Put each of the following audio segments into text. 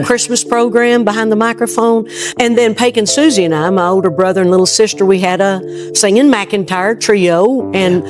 Christmas program behind the microphone. And then Pake and Susie and I, my older brother and little sister, we had a singing McEntire trio, and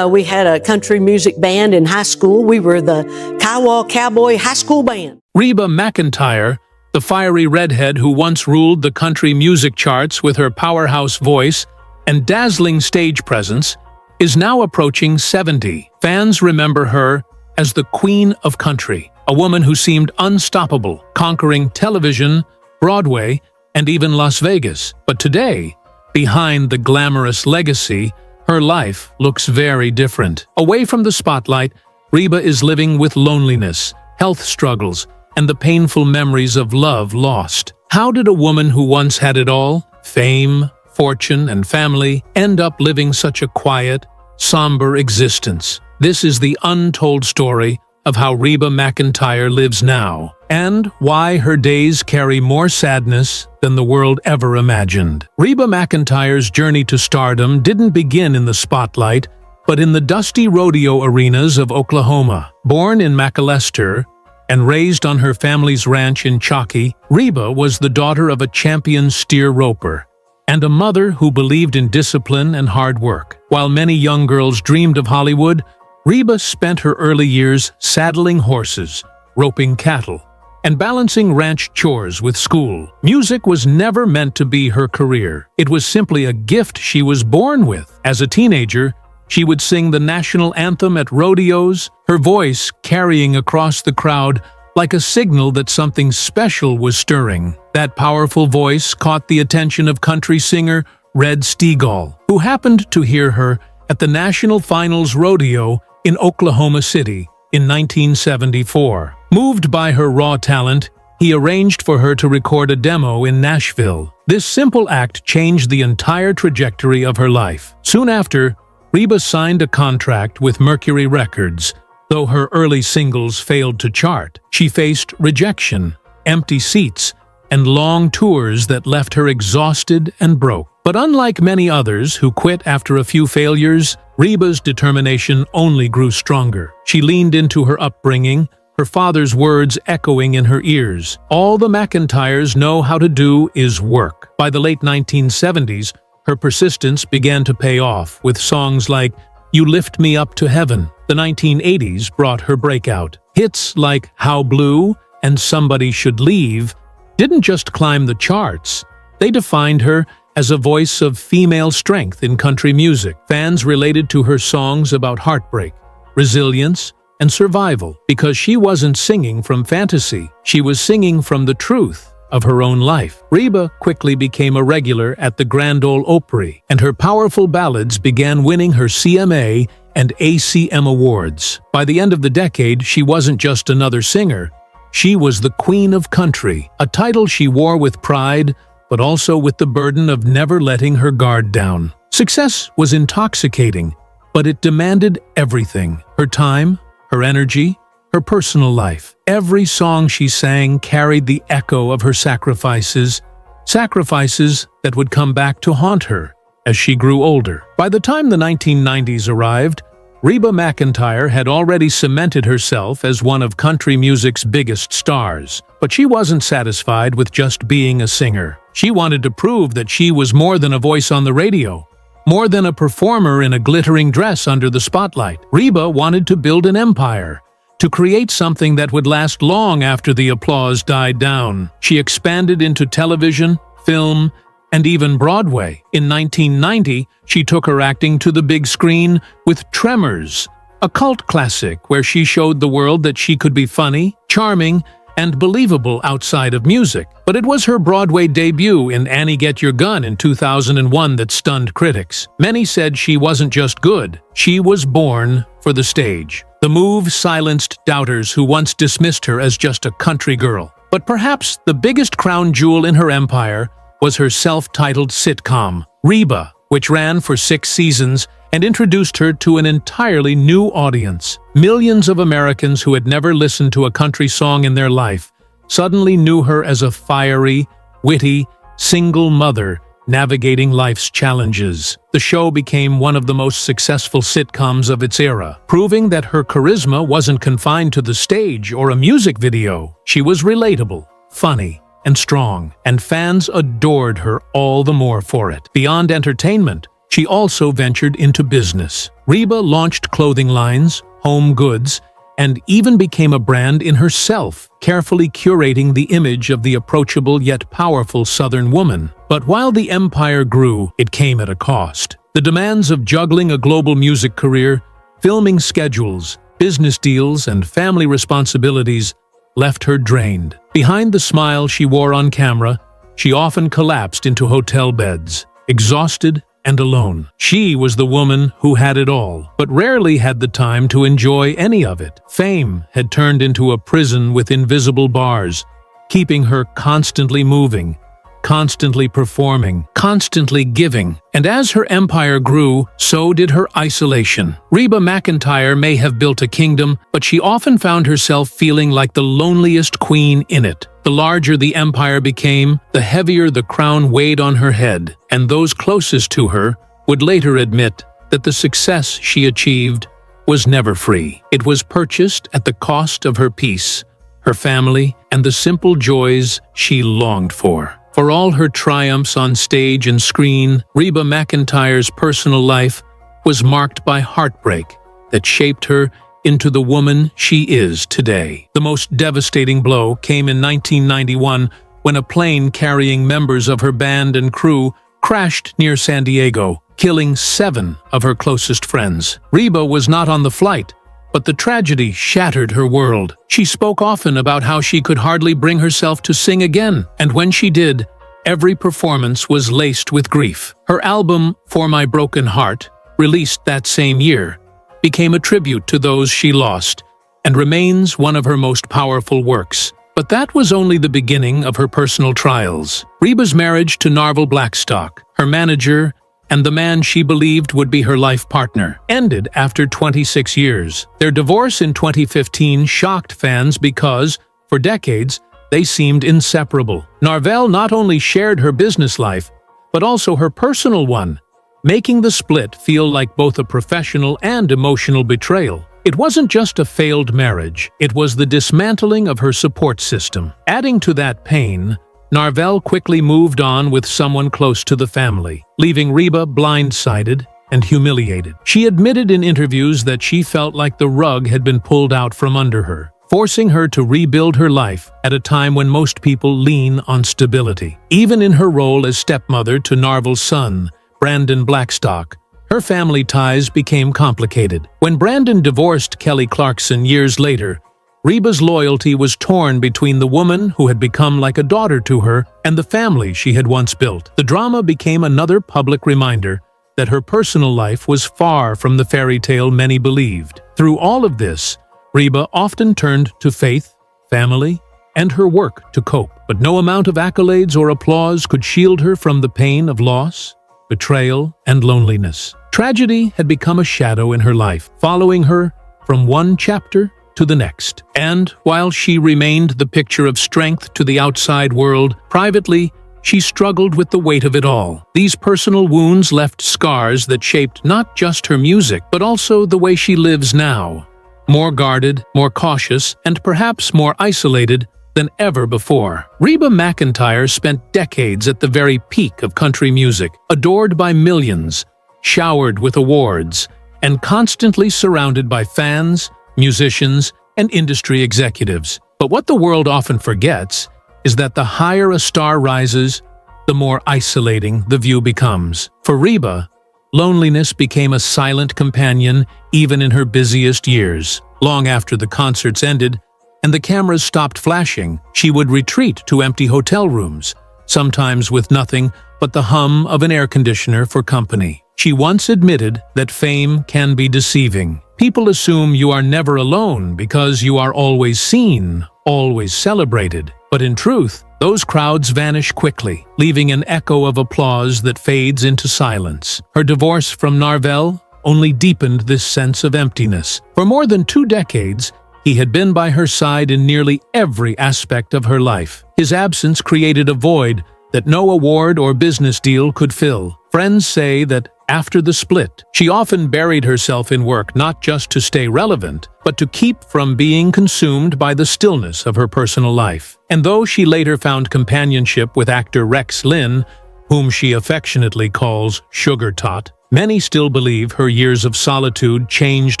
we had a country music band in high school. We were the Kiowa Cowboy High School Band. Reba McEntire, the fiery redhead who once ruled the country music charts with her powerhouse voice and dazzling stage presence, is now approaching 70. Fans remember her as the Queen of Country, a woman who seemed unstoppable, conquering television, Broadway, and even Las Vegas. But today, behind the glamorous legacy, her life looks very different. Away from the spotlight, Reba is living with loneliness, health struggles, and the painful memories of love lost. How did a woman who once had it all, fame, fortune, and family, end up living such a quiet, somber existence? This is the untold story of how Reba McEntire lives now, and why her days carry more sadness than the world ever imagined. Reba McEntire's journey to stardom didn't begin in the spotlight, but in the dusty rodeo arenas of Oklahoma. Born in McAlester and raised on her family's ranch in Chalky, Reba was the daughter of a champion steer roper and a mother who believed in discipline and hard work. While many young girls dreamed of Hollywood, Reba spent her early years saddling horses, roping cattle, and balancing ranch chores with school. Music was never meant to be her career. It was simply a gift she was born with. As a teenager, she would sing the national anthem at rodeos, her voice carrying across the crowd like a signal that something special was stirring. That powerful voice caught the attention of country singer Red Steagall, who happened to hear her at the National Finals Rodeo in Oklahoma City in 1974. Moved by her raw talent, he arranged for her to record a demo in Nashville. This simple act changed the entire trajectory of her life. Soon after, Reba signed a contract with Mercury Records. Though her early singles failed to chart, she faced rejection, empty seats, and long tours that left her exhausted and broke. But unlike many others who quit after a few failures, Reba's determination only grew stronger. She leaned into her upbringing, her father's words echoing in her ears. All the McEntires know how to do is work. By the late 1970s, her persistence began to pay off with songs like You Lift Me Up to Heaven. The 1980s brought her breakout. Hits like How Blue and Somebody Should Leave didn't just climb the charts, they defined her as a voice of female strength in country music. Fans related to her songs about heartbreak, resilience, and survival because she wasn't singing from fantasy, she was singing from the truth of her own life. Reba quickly became a regular at the Grand Ole Opry, and her powerful ballads began winning her CMA and ACM awards. By the end of the decade, she wasn't just another singer, she was the Queen of Country, a title she wore with pride, but also with the burden of never letting her guard down. Success was intoxicating, but it demanded everything: her time, her energy, her personal life. Every song she sang carried the echo of her sacrifices that would come back to haunt her as she grew older. By the time the 1990s arrived, Reba McEntire had already cemented herself as one of country music's biggest stars. But she wasn't satisfied with just being a singer. She wanted to prove that she was more than a voice on the radio, more than a performer in a glittering dress under the spotlight. Reba wanted to build an empire, to create something that would last long after the applause died down. She expanded into television, film, and even Broadway. In 1990, she took her acting to the big screen with Tremors, a cult classic where she showed the world that she could be funny, charming, and believable outside of music. But it was her Broadway debut in Annie Get Your Gun in 2001 that stunned critics. Many said she wasn't just good, she was born for the stage. The move silenced doubters who once dismissed her as just a country girl. But perhaps the biggest crown jewel in her empire was her self-titled sitcom, Reba, which ran for 6 seasons and introduced her to an entirely new audience. Millions of Americans who had never listened to a country song in their life suddenly knew her as a fiery, witty, single mother navigating life's challenges. The show became one of the most successful sitcoms of its era, proving that her charisma wasn't confined to the stage or a music video. She was relatable, funny, and strong, and fans adored her all the more for it. Beyond entertainment, she also ventured into business. Reba launched clothing lines, home goods, and even became a brand in herself, carefully curating the image of the approachable yet powerful Southern woman. But while the empire grew, it came at a cost. The demands of juggling a global music career, filming schedules, business deals, and family responsibilities left her drained. Behind the smile she wore on camera, she often collapsed into hotel beds, exhausted and alone. She was the woman who had it all, but rarely had the time to enjoy any of it. Fame had turned into a prison with invisible bars, keeping her constantly moving, constantly performing, constantly giving. And as her empire grew, so did her isolation. Reba McEntire may have built a kingdom, but she often found herself feeling like the loneliest queen in it. The larger the empire became, the heavier the crown weighed on her head, and those closest to her would later admit that the success she achieved was never free. It was purchased at the cost of her peace, her family, and the simple joys she longed for. For all her triumphs on stage and screen, Reba McEntire's personal life was marked by heartbreak that shaped her into the woman she is today. The most devastating blow came in 1991 when a plane carrying members of her band and crew crashed near San Diego, killing 7 of her closest friends. Reba was not on the flight, but the tragedy shattered her world. She spoke often about how she could hardly bring herself to sing again, and when she did, every performance was laced with grief. Her album, For My Broken Heart, released that same year, became a tribute to those she lost, and remains one of her most powerful works. But that was only the beginning of her personal trials. Reba's marriage to Narvel Blackstock, her manager, and the man she believed would be her life partner, ended after 26 years. Their divorce in 2015 shocked fans because, for decades, they seemed inseparable. Narvel not only shared her business life, but also her personal one, making the split feel like both a professional and emotional betrayal. It wasn't just a failed marriage, it was the dismantling of her support system. Adding to that pain, Narvel quickly moved on with someone close to the family, leaving Reba blindsided and humiliated. She admitted in interviews that she felt like the rug had been pulled out from under her, forcing her to rebuild her life at a time when most people lean on stability. Even in her role as stepmother to Narvel's son, Brandon Blackstock, her family ties became complicated. When Brandon divorced Kelly Clarkson years later, Reba's loyalty was torn between the woman who had become like a daughter to her and the family she had once built. The drama became another public reminder that her personal life was far from the fairy tale many believed. Through all of this, Reba often turned to faith, family, and her work to cope. But no amount of accolades or applause could shield her from the pain of loss, betrayal, and loneliness. Tragedy had become a shadow in her life, following her from one chapter to the next. And while she remained the picture of strength to the outside world, privately, she struggled with the weight of it all. These personal wounds left scars that shaped not just her music, but also the way she lives now. More guarded, more cautious, and perhaps more isolated than ever before. Reba McEntire spent decades at the very peak of country music, adored by millions, showered with awards, and constantly surrounded by fans, musicians, and industry executives. But what the world often forgets is that the higher a star rises, the more isolating the view becomes. For Reba, loneliness became a silent companion even in her busiest years. Long after the concerts ended and the cameras stopped flashing, she would retreat to empty hotel rooms, sometimes with nothing but the hum of an air conditioner for company. She once admitted that fame can be deceiving. People assume you are never alone because you are always seen, always celebrated. But in truth, those crowds vanish quickly, leaving an echo of applause that fades into silence. Her divorce from Narvel only deepened this sense of emptiness. For more than 2 decades, he had been by her side in nearly every aspect of her life. His absence created a void that no award or business deal could fill. Friends say that after the split, she often buried herself in work not just to stay relevant, but to keep from being consumed by the stillness of her personal life. And though she later found companionship with actor Rex Lynn, whom she affectionately calls Sugar Tot, many still believe her years of solitude changed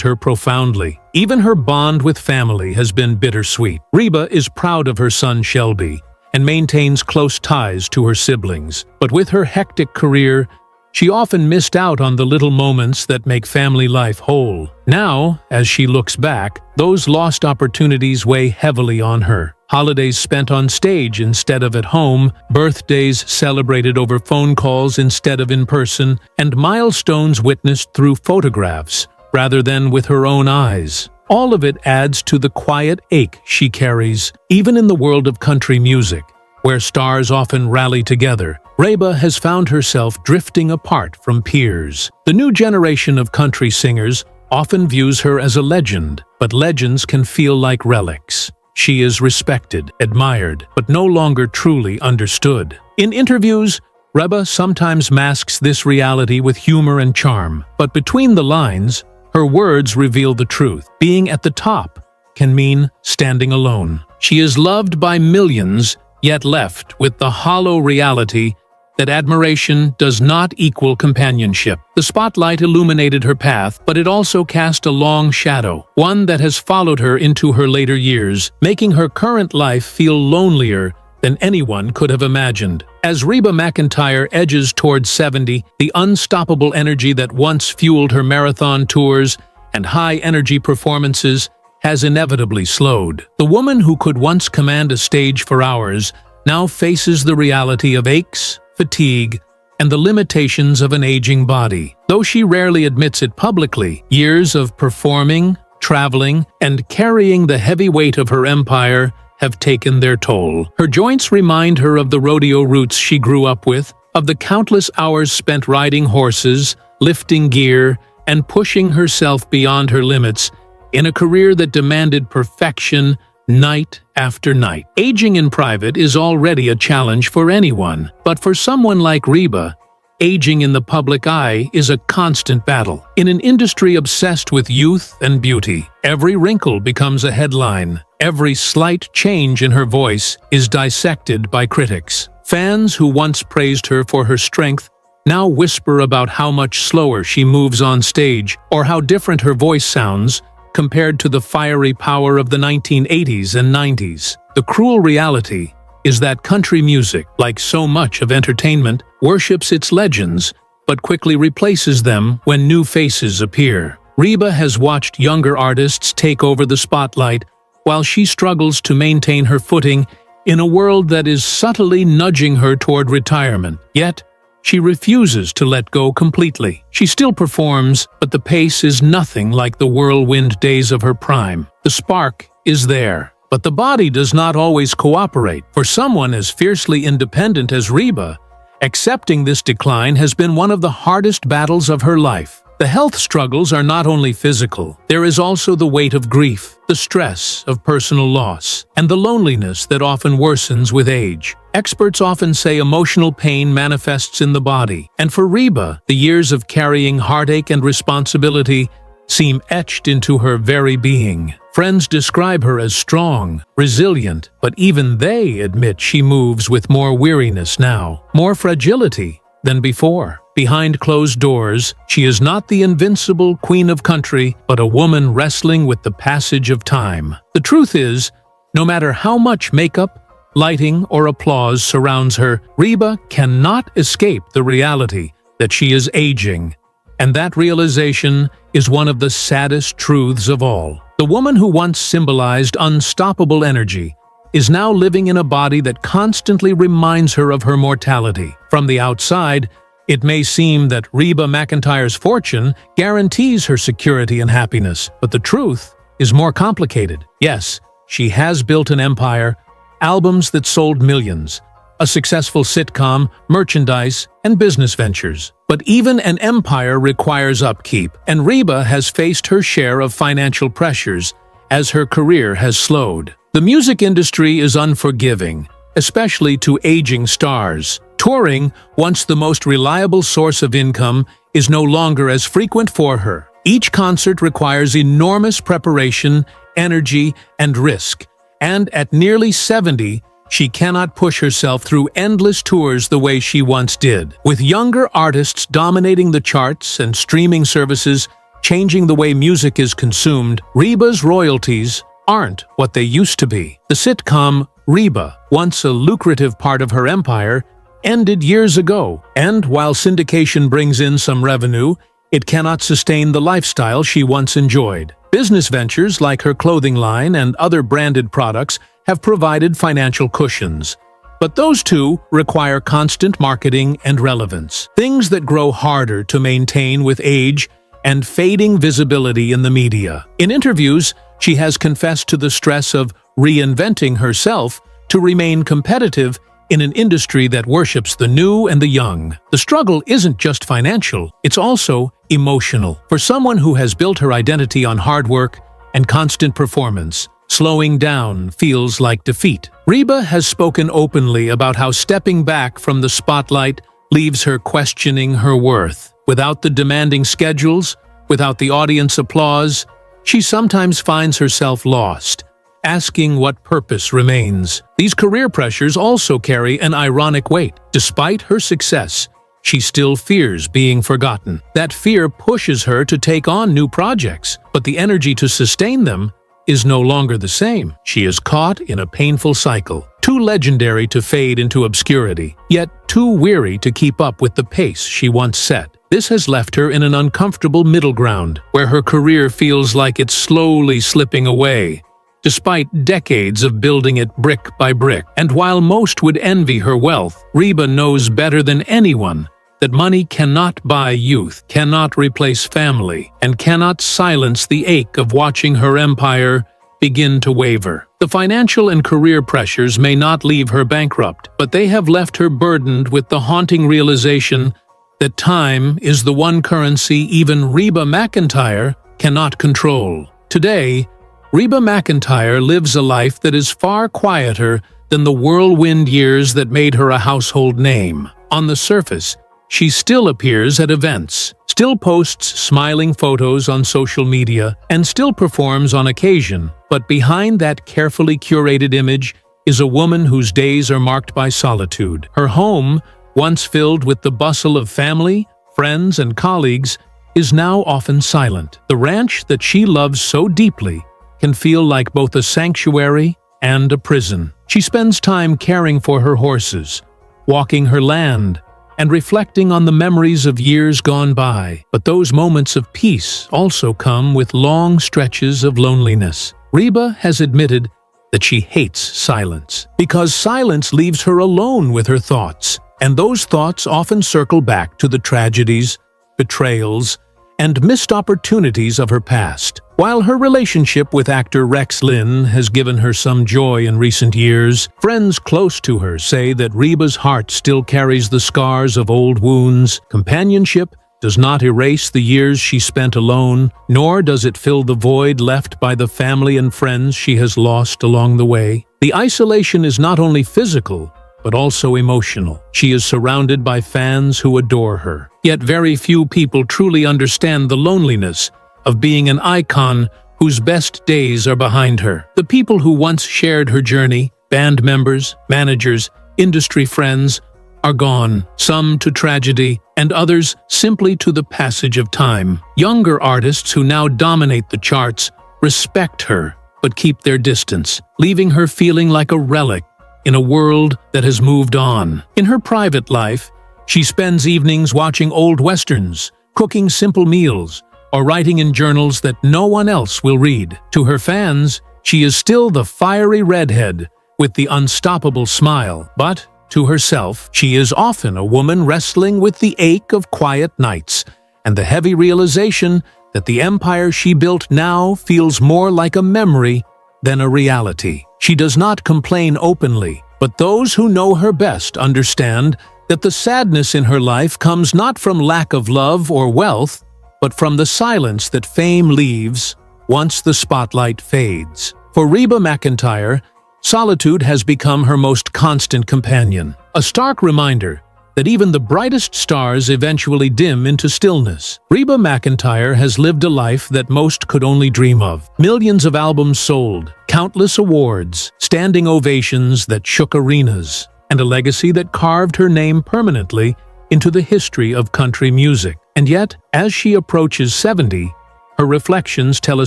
her profoundly. Even her bond with family has been bittersweet. Reba is proud of her son Shelby and maintains close ties to her siblings. But with her hectic career, she often missed out on the little moments that make family life whole. Now, as she looks back, those lost opportunities weigh heavily on her. Holidays spent on stage instead of at home, birthdays celebrated over phone calls instead of in person, and milestones witnessed through photographs rather than with her own eyes. All of it adds to the quiet ache she carries, even in the world of country music, where stars often rally together. Reba has found herself drifting apart from peers. The new generation of country singers often views her as a legend, but legends can feel like relics. She is respected, admired, but no longer truly understood. In interviews, Reba sometimes masks this reality with humor and charm, but between the lines, her words reveal the truth. Being at the top can mean standing alone. She is loved by millions, yet left with the hollow reality that admiration does not equal companionship. The spotlight illuminated her path, but it also cast a long shadow, one that has followed her into her later years, making her current life feel lonelier than anyone could have imagined. As Reba McEntire edges towards 70, the unstoppable energy that once fueled her marathon tours and high-energy performances has inevitably slowed. The woman who could once command a stage for hours now faces the reality of aches, fatigue, and the limitations of an aging body. Though she rarely admits it publicly, years of performing, traveling, and carrying the heavy weight of her empire have taken their toll. Her joints remind her of the rodeo roots she grew up with, of the countless hours spent riding horses, lifting gear, and pushing herself beyond her limits in a career that demanded perfection night after night. Aging in private is already a challenge for anyone, but for someone like Reba, aging in the public eye is a constant battle. In an industry obsessed with youth and beauty, every wrinkle becomes a headline. Every slight change in her voice is dissected by critics. Fans who once praised her for her strength now whisper about how much slower she moves on stage or how different her voice sounds compared to the fiery power of the 1980s and 90s. The cruel reality is that country music, like so much of entertainment, worships its legends, but quickly replaces them when new faces appear. Reba has watched younger artists take over the spotlight while she struggles to maintain her footing in a world that is subtly nudging her toward retirement. Yet, she refuses to let go completely. She still performs, but the pace is nothing like the whirlwind days of her prime. The spark is there, but the body does not always cooperate. For someone as fiercely independent as Reba, accepting this decline has been one of the hardest battles of her life. The health struggles are not only physical, there is also the weight of grief, the stress of personal loss, and the loneliness that often worsens with age. Experts often say emotional pain manifests in the body, and for Reba, the years of carrying heartache and responsibility seem etched into her very being. Friends describe her as strong, resilient, but even they admit she moves with more weariness now, more fragility than before. Behind closed doors, she is not the invincible queen of country, but a woman wrestling with the passage of time. The truth is, no matter how much makeup, lighting, or applause surrounds her, Reba cannot escape the reality that she is aging. And that realization is one of the saddest truths of all. The woman who once symbolized unstoppable energy is now living in a body that constantly reminds her of her mortality. From the outside, it may seem that Reba McEntire's fortune guarantees her security and happiness, but the truth is more complicated. Yes, she has built an empire, albums that sold millions, a successful sitcom, merchandise, and business ventures. But even an empire requires upkeep, and Reba has faced her share of financial pressures as her career has slowed. The music industry is unforgiving, especially to aging stars. Touring, once the most reliable source of income, is no longer as frequent for her. Each concert requires enormous preparation, energy, and risk, and at nearly 70, she cannot push herself through endless tours the way she once did. With younger artists dominating the charts and streaming services changing the way music is consumed, Reba's royalties aren't what they used to be. The sitcom Reba, once a lucrative part of her empire, ended years ago, and while syndication brings in some revenue, it cannot sustain the lifestyle she once enjoyed. Business ventures like her clothing line and other branded products have provided financial cushions. But those too require constant marketing and relevance, things that grow harder to maintain with age and fading visibility in the media. In interviews, she has confessed to the stress of reinventing herself to remain competitive in an industry that worships the new and the young. The struggle isn't just financial, it's also emotional. For someone who has built her identity on hard work and constant performance, slowing down feels like defeat. Reba has spoken openly about how stepping back from the spotlight leaves her questioning her worth. Without the demanding schedules, without the audience applause, she sometimes finds herself lost, asking what purpose remains. These career pressures also carry an ironic weight. Despite her success, she still fears being forgotten. That fear pushes her to take on new projects, but the energy to sustain them is no longer the same. She is caught in a painful cycle, too legendary to fade into obscurity, yet too weary to keep up with the pace she once set. This has left her in an uncomfortable middle ground, where her career feels like it's slowly slipping away, despite decades of building it brick by brick. And while most would envy her wealth, Reba knows better than anyone that money cannot buy youth, cannot replace family, and cannot silence the ache of watching her empire begin to waver. The financial and career pressures may not leave her bankrupt, but they have left her burdened with the haunting realization that time is the one currency even Reba McEntire cannot control. Today, Reba McEntire lives a life that is far quieter than the whirlwind years that made her a household name. On the surface, she still appears at events, still posts smiling photos on social media, and still performs on occasion. But behind that carefully curated image is a woman whose days are marked by solitude. Her home, once filled with the bustle of family, friends, and colleagues, is now often silent. The ranch that she loves so deeply can feel like both a sanctuary and a prison. She spends time caring for her horses, walking her land, and reflecting on the memories of years gone by. But those moments of peace also come with long stretches of loneliness. Reba has admitted that she hates silence, because silence leaves her alone with her thoughts, and those thoughts often circle back to the tragedies, betrayals, and missed opportunities of her past. While her relationship with actor Rex Lynn has given her some joy in recent years, friends close to her say that Reba's heart still carries the scars of old wounds. Companionship does not erase the years she spent alone, nor does it fill the void left by the family and friends she has lost along the way. The isolation is not only physical, but also emotional. She is surrounded by fans who adore her. Yet very few people truly understand the loneliness of being an icon whose best days are behind her. The people who once shared her journey, band members, managers, industry friends, are gone, some to tragedy, and others simply to the passage of time. Younger artists who now dominate the charts respect her, but keep their distance, leaving her feeling like a relic in a world that has moved on. In her private life, she spends evenings watching old westerns, cooking simple meals, or writing in journals that no one else will read. To her fans, she is still the fiery redhead with the unstoppable smile, but to herself, she is often a woman wrestling with the ache of quiet nights and the heavy realization that the empire she built now feels more like a memory than a reality. She does not complain openly, but those who know her best understand that the sadness in her life comes not from lack of love or wealth, but from the silence that fame leaves once the spotlight fades. For Reba McEntire, solitude has become her most constant companion, a stark reminder that even the brightest stars eventually dim into stillness. Reba McEntire has lived a life that most could only dream of. Millions of albums sold, countless awards, standing ovations that shook arenas, and a legacy that carved her name permanently into the history of country music. And yet, as she approaches 70, her reflections tell a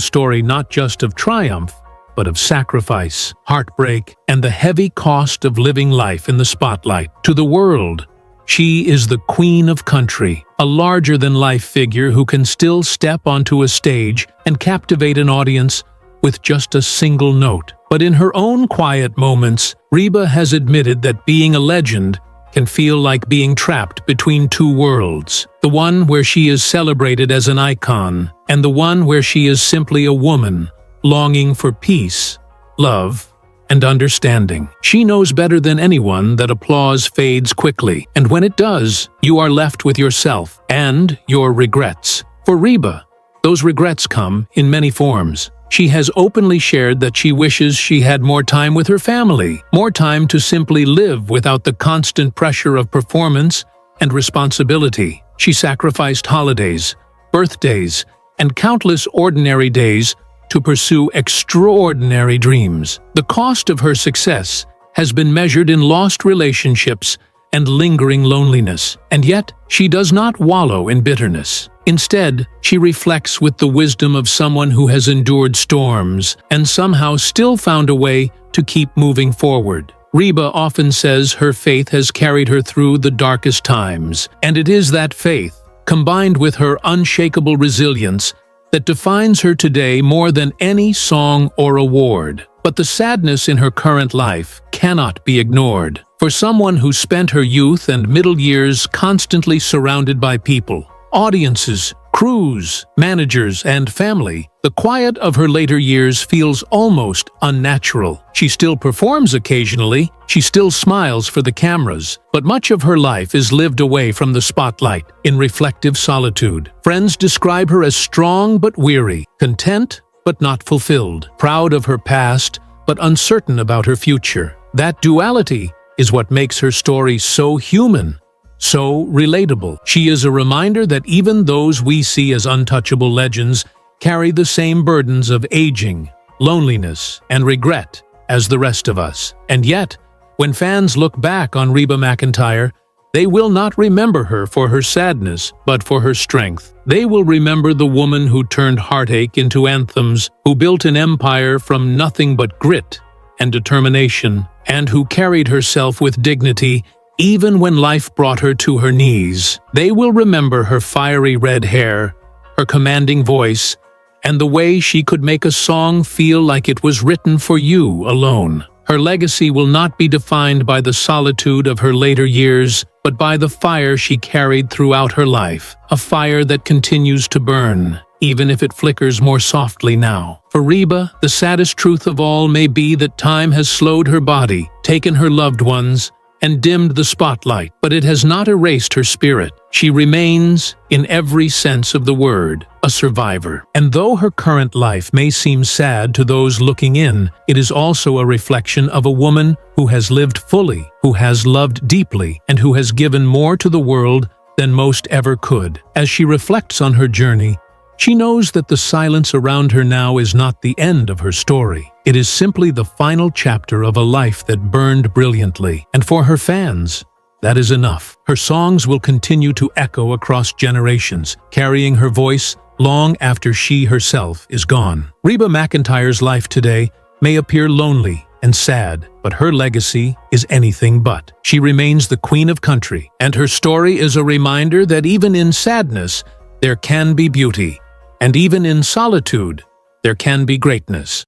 story not just of triumph, but of sacrifice, heartbreak, and the heavy cost of living life in the spotlight. To the world, she is the queen of country, a larger-than-life figure who can still step onto a stage and captivate an audience with just a single note. But in her own quiet moments, Reba has admitted that being a legend can feel like being trapped between two worlds. The one where she is celebrated as an icon, and the one where she is simply a woman, longing for peace, love, and understanding. She knows better than anyone that applause fades quickly, and when it does, you are left with yourself and your regrets. For Reba, those regrets come in many forms. She has openly shared that she wishes she had more time with her family, more time to simply live without the constant pressure of performance and responsibility. She sacrificed holidays, birthdays, and countless ordinary days to pursue extraordinary dreams. The cost of her success has been measured in lost relationships and lingering loneliness, and yet she does not wallow in bitterness. Instead, she reflects with the wisdom of someone who has endured storms and somehow still found a way to keep moving forward. Reba often says her faith has carried her through the darkest times, and it is that faith, combined with her unshakable resilience, that defines her today more than any song or award. But the sadness in her current life cannot be ignored. For someone who spent her youth and middle years constantly surrounded by people, audiences, crews, managers, and family, the quiet of her later years feels almost unnatural. She still performs occasionally, she still smiles for the cameras, but much of her life is lived away from the spotlight, in reflective solitude. Friends describe her as strong but weary, content but not fulfilled, proud of her past but uncertain about her future. That duality is what makes her story so human, so relatable. She is a reminder that even those we see as untouchable legends carry the same burdens of aging, loneliness, and regret as the rest of us. And yet, when fans look back on Reba McEntire, they will not remember her for her sadness, but for her strength. They will remember the woman who turned heartache into anthems, who built an empire from nothing but grit and determination, and who carried herself with dignity even when life brought her to her knees. They will remember her fiery red hair, her commanding voice, and the way she could make a song feel like it was written for you alone. Her legacy will not be defined by the solitude of her later years, but by the fire she carried throughout her life, a fire that continues to burn, even if it flickers more softly now. For Reba, the saddest truth of all may be that time has slowed her body, taken her loved ones, and dimmed the spotlight, but it has not erased her spirit. She remains, in every sense of the word, a survivor. And though her current life may seem sad to those looking in, it is also a reflection of a woman who has lived fully, who has loved deeply, and who has given more to the world than most ever could. As she reflects on her journey, she knows that the silence around her now is not the end of her story. It is simply the final chapter of a life that burned brilliantly. And for her fans, that is enough. Her songs will continue to echo across generations, carrying her voice long after she herself is gone. Reba McEntire's life today may appear lonely and sad, but her legacy is anything but. She remains the queen of country, and her story is a reminder that even in sadness, there can be beauty. And even in solitude, there can be greatness.